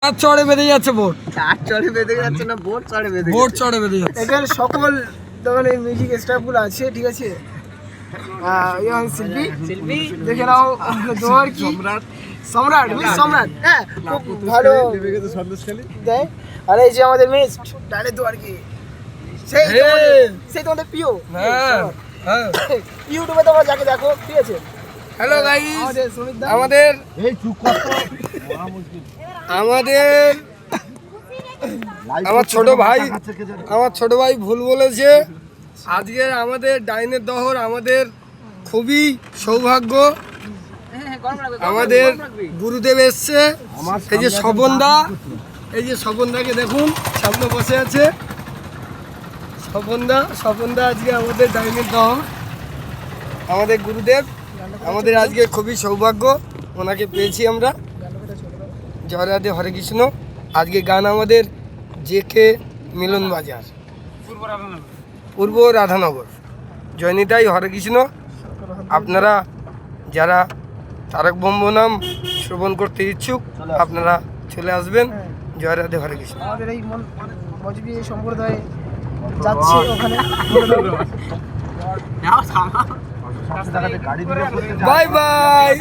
চড়ে বেঁধে যাচ্ছে বোট, চড়ে বেঁধে যাচ্ছে না, বোট চড়ে বেঁধে বোট চড়ে বেঁধে যাচ্ছে। এখানে সকল মানে মিউজিক স্টাফগুলো আছে, ঠিক আছে। শিল্পী দেখে নাও, তোমার কি সম্রাট, সম্রাট, হ্যাঁ খুব ভালো দেয়। আর এই যে আমাদের মিস ডালে দোয়ার কি সেই তোমাদের প্রিয় ইউটিউবে তোমরা যাকে দেখো, ঠিক আছে। হ্যালো গাইস, আমাদের সুমিত দা, আমাদের আমার ছোট ভাই ভুল বলেছে। আজকে আমাদের ডাইনের দহর আমাদের খুবই সৌভাগ্য। আমাদের গুরুদেব এসছে, এই যে স্বপনদা, এই যে স্বপনদাকে দেখুন সামনে বসে আছে। স্বপনদা আজকে আমাদের ডাইনের দহর, আমাদের গুরুদেব। আমাদের আজকে খুবই সৌভাগ্য, ওনাকে পেয়েছি আমরা। জয় রাধে, হরে কৃষ্ণ। আজকে গান আমাদের জেকে মিলন বাজার, পূর্ব রাধানগর, জয়নিতাই, হরে কৃষ্ণ। আপনারা যারা তারক ব্রহ্ম নাম শ্রবণ করতে ইচ্ছুক, আপনারা চলে আসবেন। জয় রাধে, হরে কৃষ্ণ। আমাদের এই মজবি সম্প্রদায় যাচ্ছে ওখানে। Bye bye.